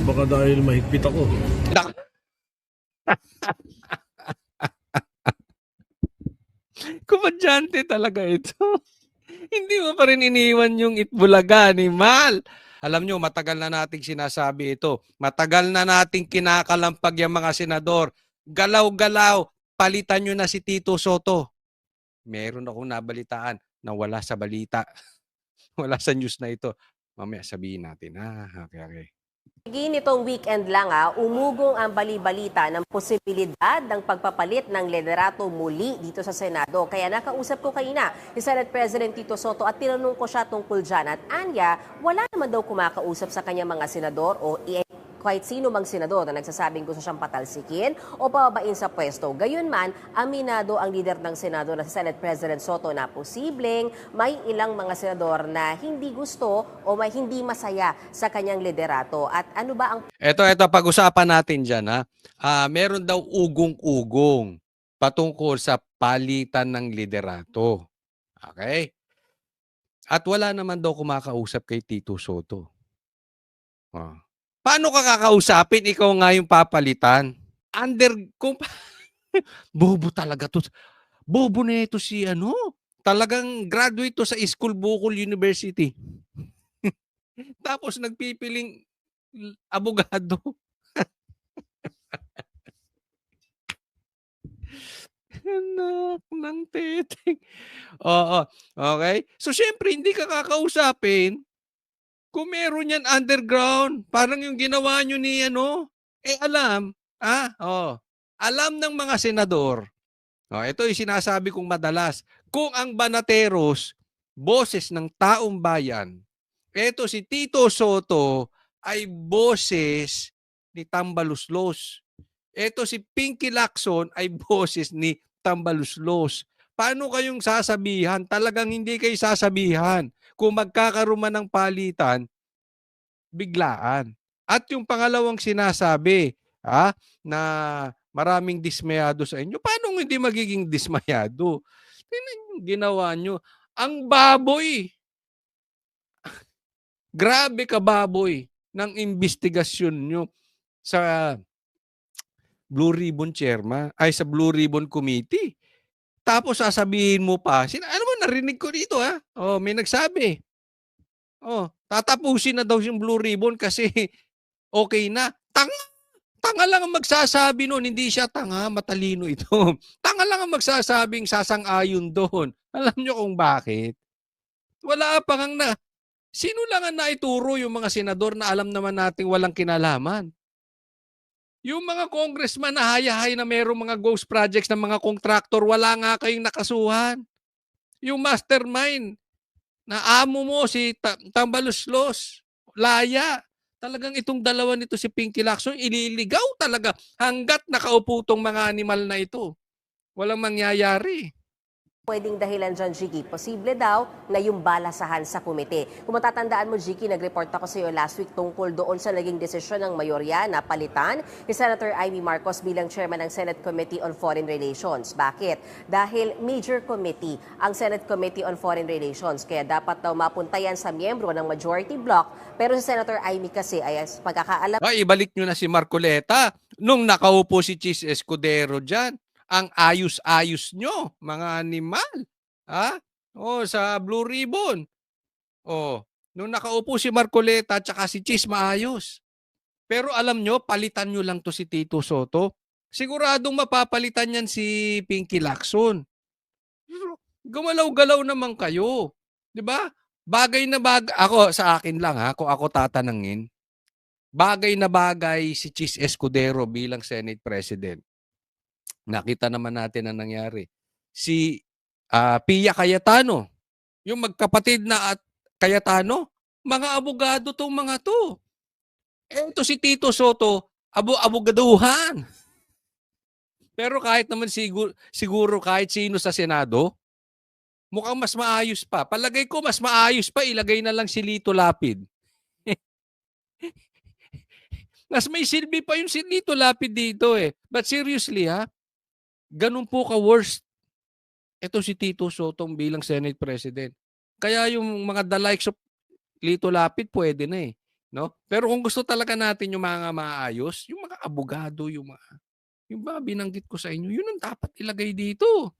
Baka dahil mahigpit ako. Komedyante talaga ito. Hindi mo pa rin iniwan yung Itbulaga, animal. Alam nyo, matagal na nating sinasabi ito. Matagal na nating kinakalampag yung mga senador. Galaw-galaw, palitan nyo na si Tito Soto. Meron akong nabalitaan na wala sa balita. Wala sa news na ito. Mamaya sabihin natin. Okay. Nitong weekend lang umugong ang bali-balita ng posibilidad ng pagpapalit ng liderato muli dito sa Senado. Kaya nakausap ko kanina si Senate President Tito Soto at tinanong ko siya tungkol dyan. At anya, wala naman daw kumakausap sa kanyang mga senador o kahit sino mang senador na nagsasabing gusto siyang patalsikin o pababain sa pwesto. Gayunman, aminado ang leader ng Senado na si Senate President Soto na posibleng may ilang mga senador na hindi gusto o may hindi masaya sa kanyang liderato. At ano ba ang... Ito, pag-usapan natin dyan. Meron daw ugong-ugong patungkol sa palitan ng liderato. Okay? At wala naman daw kumakausap kay Tito Soto. Paano ka kakausapin? Ikaw nga yung papalitan. Bobo talaga to. Bobo na ito si Talagang graduate to sa School Bukol University. Tapos nagpipiling abogado. Anak ng teteng. Oo. Okay? So, syempre, hindi ka kakausapin kung meron yan underground. Parang yung ginawa nyo ni alam. Alam ng mga senador. Ito yung sinasabi kong madalas. Kung ang Banateros, boses ng taong bayan, ito si Tito Soto ay boses ni Tambaluslos. Ito si Pinky Lacson ay boses ni Tambaluslos. Paano kayong sasabihan? Talagang hindi kayo sasabihan. Kung magkakaroon man ng palitan, biglaan. At yung pangalawang sinasabi, na maraming dismayado sa inyo, paano hindi magiging dismayado? Tingnan yung ginawa nyo. Ang baboy. Grabe ka baboy ng investigasyon nyo sa Blue Ribbon Chairman, sa Blue Ribbon Committee. Tapos sasabihin mo pa, ano mo, narinig ko dito may nagsabi. Tatapusin na daw yung Blue Ribbon kasi okay na. Tanga lang ang magsasabi noon, hindi siya tanga, matalino ito. Tanga lang ang magsasabing sasang-ayon doon. Alam nyo kung bakit? Wala pa ngang sino lang ang naituro yung mga senador na alam naman nating walang kinalaman? Yung mga congressman na hayahay na mayroong mga ghost projects ng mga kontraktor, wala nga kayong nakasuhan. Yung mastermind na amo mo si Tambaluslos, laya. Talagang itong dalawa nito si Pinky Lacson, ililigaw talaga hanggat nakaupo tong mga animal na ito. Walang mangyayari. Pwedeng dahilan dyan, Jiki. Posible daw na yung balasahan sa komite. Kung matatandaan mo, Jiki, nag-report ako sa iyo last week tungkol doon sa naging desisyon ng mayorya na palitan ni Senator Amy Marcos bilang chairman ng Senate Committee on Foreign Relations. Bakit? Dahil major committee ang Senate Committee on Foreign Relations. Kaya dapat daw mapunta yan sa miyembro ng majority bloc. Pero si Senator Amy kasi ay pagkakaalam... Ibalik nyo na si Marcoleta nung nakaupo si Chis Escudero dyan. Ang ayos-ayos nyo, mga animal. Sa Blue Ribbon. Nung nakaupo si Marcoleta at saka si Chis, maayos. Pero alam nyo, palitan nyo lang to si Tito Soto. Siguradong mapapalitan yan si Pinky Lacson. Gumalaw-galaw naman kayo. 'Di ba? Bagay na bagay. Ako, sa akin lang kung ako tatanungin. Bagay na bagay si Chis Escudero bilang Senate President. Nakita naman natin ang nangyari. Si Pia Cayetano, yung magkapatid na at Cayetano, mga abogado tong mga to. Ito si Tito Soto, abogaduhan. Pero kahit naman siguro kahit sino sa Senado, mukhang mas maayos pa. Palagay ko mas maayos pa, ilagay na lang si Lito Lapid. Mas may silbi pa yung si Lito Lapid dito But seriously ganun po ka-worst. Ito si Tito Sotong bilang Senate President. Kaya yung mga the likes of Lito Lapid pwede na no? Pero kung gusto talaga natin yung mga maayos, yung mga abogado, yung mga binanggit ko sa inyo, yun ang dapat ilagay dito.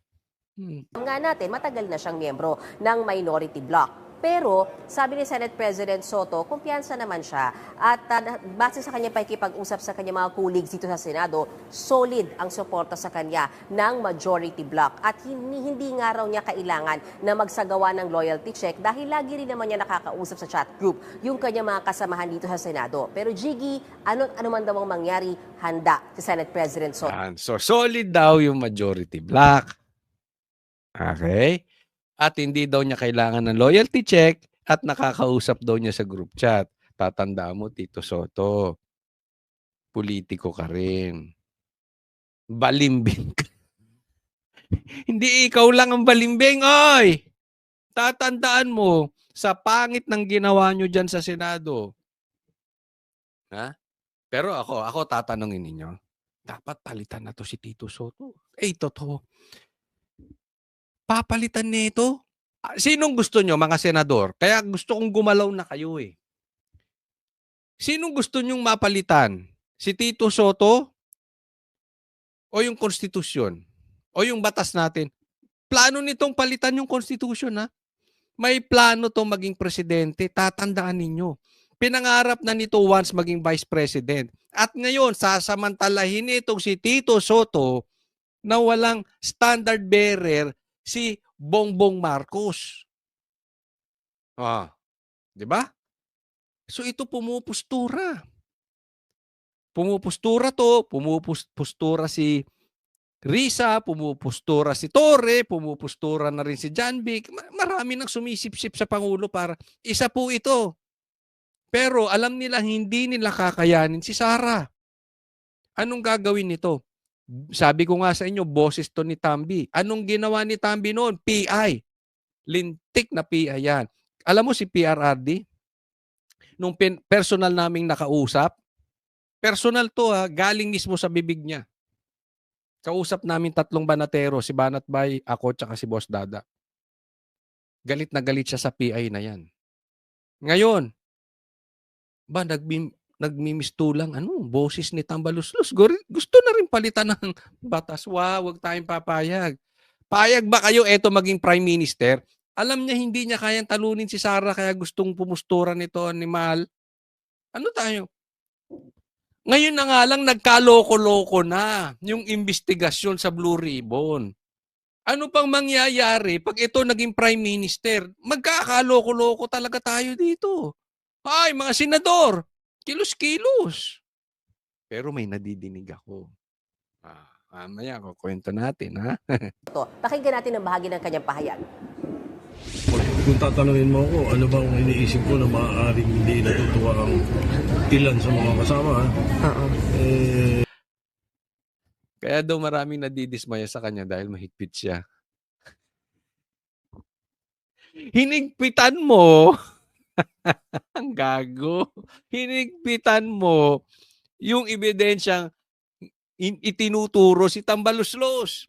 Nga natin, matagal na siyang miyembro ng minority bloc. Pero sabi ni Senate President Soto, kumpiyansa naman siya at base sa kanya pakikipag-usap sa kanya mga colleagues dito sa Senado, solid ang suporta sa kanya ng majority bloc at hindi nga raw niya kailangan na magsagawa ng loyalty check dahil lagi rin naman niya nakakausap sa chat group yung kanya mga kasamahan dito sa Senado. Pero Jiggy, ano man daw ang mangyari, handa si Senate President Soto. So solid daw yung majority bloc. Okay? At hindi daw niya kailangan ng loyalty check at nakakausap daw niya sa group chat. Tatandaan mo, Tito Soto, politiko ka rin. Balimbing ka. Hindi ikaw lang ang balimbing, oy! Tatandaan mo, sa pangit ng ginawa nyo dyan sa Senado. Ha? Pero ako tatanungin ninyo, dapat palitan na to si Tito Soto. Totoo. Papalitan nito? Sinong gusto nyo, mga senador? Kaya gusto kong gumalaw na kayo eh. Sinong gusto nyong mapalitan? Si Tito Soto? O yung konstitusyon? O yung batas natin? Plano nitong palitan yung konstitusyon ha? May plano tong maging presidente. Tatandaan ninyo. Pinangarap na nito once maging vice president. At ngayon, sasamantalahin itong si Tito Soto na walang standard bearer si Bongbong Marcos. Di ba? So ito pumupustura. Pumupustura si Risa, pumupustura si Torre, pumupustura na rin si John Vic. Marami nang sumisipsip sa Pangulo para isa po ito. Pero alam nila hindi nila kakayanin si Sara. Anong gagawin nito? Sabi ko nga sa inyo, boses to ni Tambi. Anong ginawa ni Tambi noon? PI. Lintik na PI yan. Alam mo si PRRD? Nung personal naming nakausap, personal to galing mismo sa bibig niya. Kausap namin 3 banatero, si Banat Bay, ako, tsaka si Boss Dada. Galit na galit siya sa PI na yan. Ngayon, nagmimistulang boses ni Tambaluslos. Gusto na rin palitan ng batas. Wag tayong papayag. Payag ba kayo eto maging prime minister? Alam niya hindi niya kayang talunin si Sara kaya gustong pumustura nito ni Mahal. Ano tayo? Ngayon na nga lang nagkaloko-loko na yung investigasyon sa Blue Ribbon. Ano pang mangyayari pag ito naging prime minister? Magkakaloko-loko talaga tayo dito. Ay, mga senador, kilos-kilos. Pero may nadidinig ako. Mamaya ako kwento natin, ha? Pakinggan natin ang bahagi ng kanyang pahayag. Kung tatanungin mo ako, ano ba ang iniisip ko na maaaring hindi natutuwa ang ilan sa mga kasama? Kaya daw maraming nadidismaya sa kanya dahil mahigpit siya. Hinigpitan mo, ang gago, hinigpitan mo yung ebidensyang itinuturo si Tambaluslos.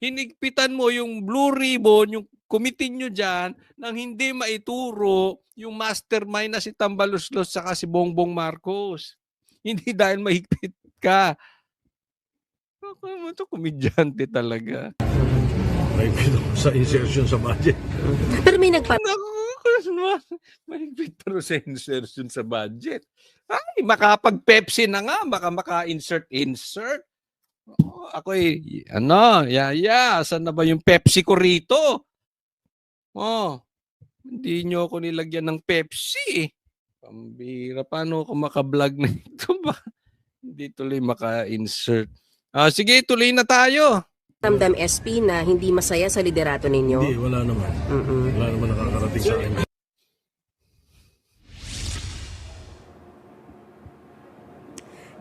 Hinigpitan mo yung Blue Ribbon, yung committee nyo dyan, nang hindi maituro yung mastermind na si Tambaluslos saka si Bongbong Marcos. Hindi dahil mahigpit ka. Ako mo ito, komedyante talaga. Mahigpit ako sa insertion sa budget. Pero may mahigpit pero sa insertion sa budget. Ay, makapag-Pepsi na nga, baka maka-insert. Saan na ba yung Pepsi ko rito? Hindi nyo ako nilagyan ng Pepsi. Pambira, paano ako maka-vlog na ito ba? Hindi tuloy maka-insert. Sige, tuloy na tayo. Ramdam SP na hindi masaya sa liderato ninyo? Hindi, wala naman. Wala naman nakakarating sa akin.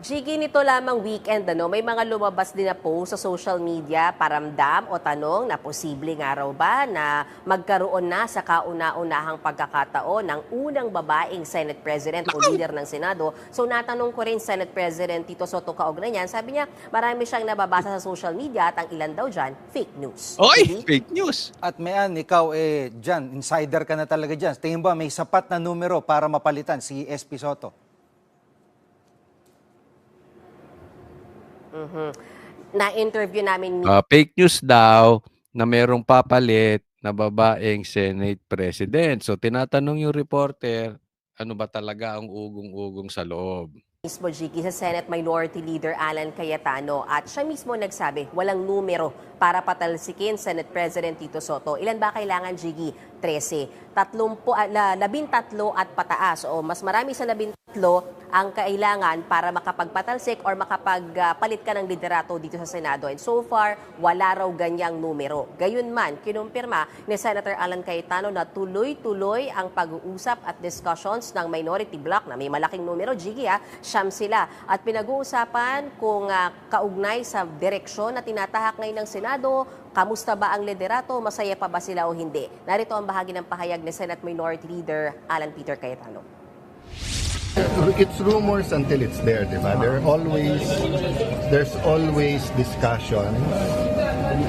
Jiggy, nito lamang weekend, may mga lumabas din na post sa social media, paramdam o tanong na posible nga raw ba na magkaroon na sa kauna-unahang pagkakataon ng unang babaeng Senate President o leader ng Senado. So natanong ko rin Senate President Tito Soto kaugnay niyan, sabi niya marami siyang nababasa sa social media at ang ilan daw dyan, fake news. Oy, Jiggy? fake news. At Mayan, ikaw dyan, insider ka na talaga dyan. Tingin ba may sapat na numero para mapalitan si SP Soto? Na-interview namin Fake news daw na merong papalit na babaeng Senate President. So tinatanong yung reporter, ano ba talaga ang ugong-ugong sa loob? mismo, Jiggy, sa Senate Minority Leader Alan Cayetano at siya mismo nagsabi walang numero para patalsikin Senate President Tito Soto. Ilan ba kailangan, Jiggy? 13. 13 at pataas o mas marami sa 13 ang kailangan para makapagpatalsik or makapagpalit ka ng liderato dito sa Senado. And so far, wala raw ganyang numero. Gayunman, kinumpirma ni Senator Alan Cayetano na tuloy-tuloy ang pag-uusap at discussions ng minority bloc na may malaking numero, Jiggy, siyam sila. At pinag-uusapan kung kaugnay sa direksyon na tinatahak ngayon ng Senado, kamusta ba ang liderato, masaya pa ba sila o hindi? Narito ang bahagi ng pahayag ni Senate Minority Leader Alan Peter Cayetano. It's rumors until it's there, di ba? There's always discussion.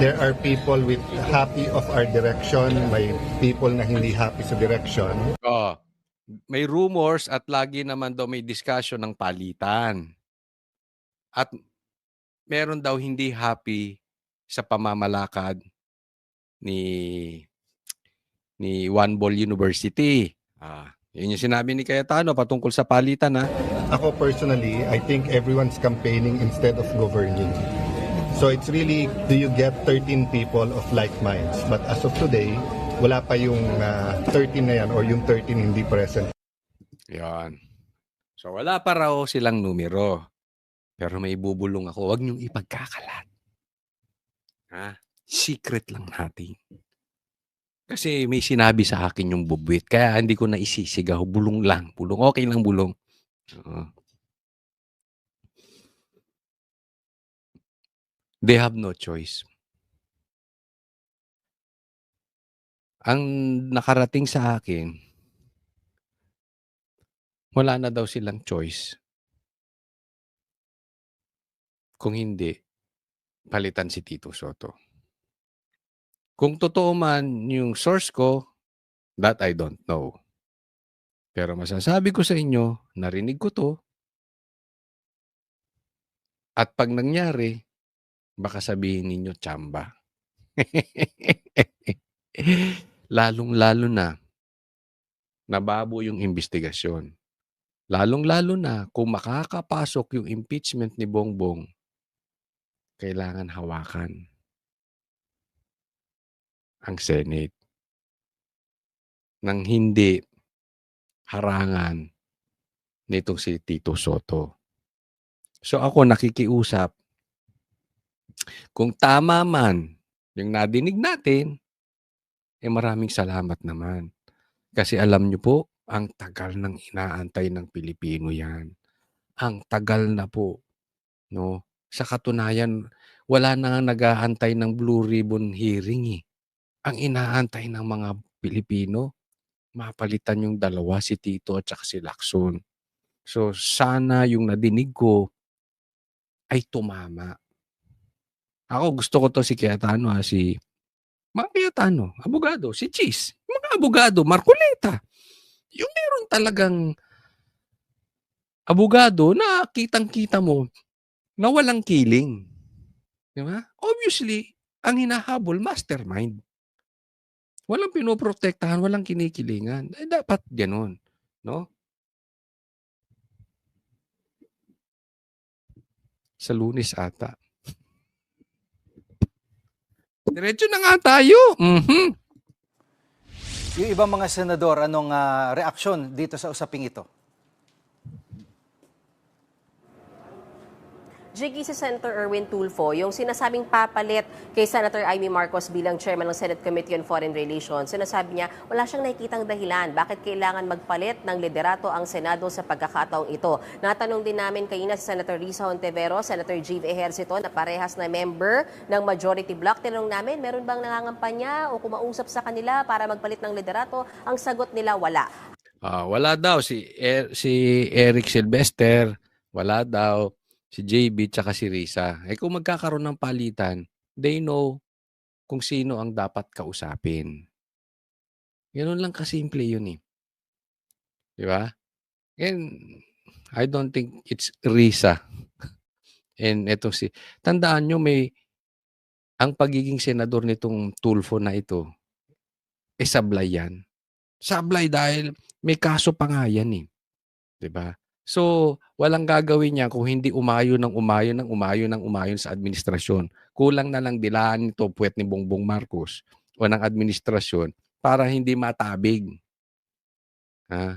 There are people with happy of our direction, may people na hindi happy sa direction. May rumors at lagi naman daw may discussion ng palitan. At meron daw hindi happy sa pamamalakad ni One Ball University. Yun yung sinabi ni Cayetano patungkol sa palitan, ha? Ako personally, I think everyone's campaigning instead of governing. So it's really, do you get 13 people of like minds? But as of today, wala pa yung 13 na yan or yung 13 hindi present. Yan. So wala pa raw silang numero. Pero may bubulong ako. Huwag niyong ipagkakalat. Secret lang natin. Kasi may sinabi sa akin yung bubwit. Kaya hindi ko na isisigaw. Bulong lang. Bulong. Okay lang bulong. They have no choice. Ang nakarating sa akin, wala na daw silang choice. Kung hindi, palitan si Tito Soto. Kung totoo man yung source ko, that I don't know. Pero masasabi ko sa inyo, narinig ko to. At pag nangyari, baka sabihin ninyo, tsamba. Lalong-lalo na, nababo yung investigasyon. Lalong-lalo na, kung makakapasok yung impeachment ni Bongbong, kailangan hawakan ang Senate nang hindi harangan nitong si Tito Soto. So ako nakikiusap, kung tama man yung nadinig natin, maraming salamat naman. Kasi alam nyo po, ang tagal ng inaantay ng Pilipino yan. Ang tagal na po. No? Sa katunayan, wala na nag-aantay ng Blue Ribbon hearing. Ang inaantay ng mga Pilipino, mapalitan yung dalawa, si Tito at saka si Lacson. So sana yung nadinig ko ay tumama. Ako gusto ko to si Cayetano, si mga Cayetano, abogado, si Cheese, mga abogado, Marcoleta. Yung meron talagang abogado na kitang-kita mo na walang kiling. Di ba? Obviously, ang hinahabol, mastermind. Walang pinoprotektahan, walang kinikilingan. Dapat gano'n. No? Sa Lunes ata. Diretso na nga tayo. Yung ibang mga senador, anong reaksyon dito sa usaping ito? Jiggy, si Senator Erwin Tulfo, yung sinasabing papalit kay Senator Amy Marcos bilang chairman ng Senate Committee on Foreign Relations, sinasabi niya wala siyang nakikitang dahilan bakit kailangan magpalit ng liderato ang Senado sa pagkakataong ito. Natanong din namin kanina si Senator Risa Hontiveros, Senator Jive Ejercito na parehas na member ng Majority Bloc. Tinanong namin, meron bang nangangampanya o kumausap sa kanila para magpalit ng liderato? Ang sagot nila, wala. Wala daw si Eric Silvester, wala daw si JB tsaka si Risa. Kung magkakaroon ng palitan, they know kung sino ang dapat kausapin. Ganun lang kasimple yun eh. Di ba? And I don't think it's Risa. And tandaan nyo ang pagiging senador nitong Tulfo na ito, sablay yan. Sablay dahil may kaso pa nga yan eh. Di ba? So, walang gagawin niya kung hindi umayon sa administrasyon. Kulang na lang dilaan nito puwet ni Bongbong Marcos o ng administrasyon para hindi matabig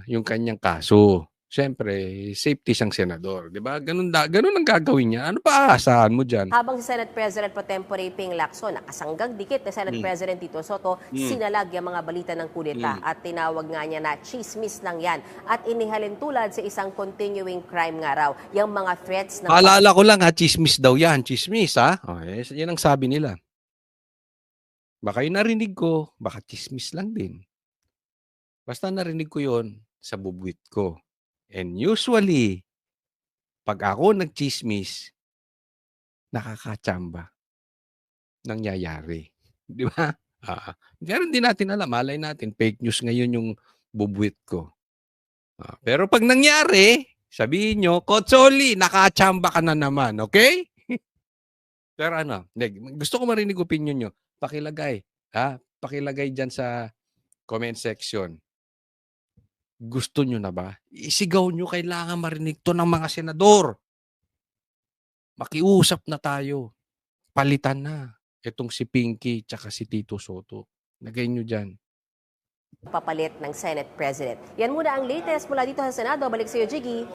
yung kanyang kaso. Siyempre, safety siyang senador. Di ba? Ganun ang gagawin niya. Ano pa aasahan mo dyan? Habang si Senate President Pro Tempore Ping Lacson, nakasanggang dikit ni Senate President Tito Soto, sinalag yung mga balita ng kudeta at tinawag nga niya na chismis lang yan at inihalin tulad sa isang continuing crime nga raw. Yung mga threats ng... Paalala ko lang chismis daw yan. Chismis yan ang sabi nila. Baka yung narinig ko, baka chismis lang din. Basta narinig ko yon sa bubwit ko. And usually, pag ako nagchismis, nakakatsamba. Nangyayari. Di ba? Pero hindi natin alam. Malay natin, fake news ngayon yung bubwit ko. Pero pag nangyari, sabihin nyo, Kotsoli, nakatsamba ka na naman. Okay? Pero gusto ko marinig opinion nyo. Pakilagay. Pakilagay dyan sa comment section. Gusto nyo na ba? Isigaw nyo, kailangan marinig to ng mga senador. Makiusap na tayo. Palitan na. Itong si Pinky tsaka si Tito Soto. Lagay nyo dyan. Papalit ng Senate President. Yan muna ang latest mula dito sa Senado. Balik sa iyo, Jiggy.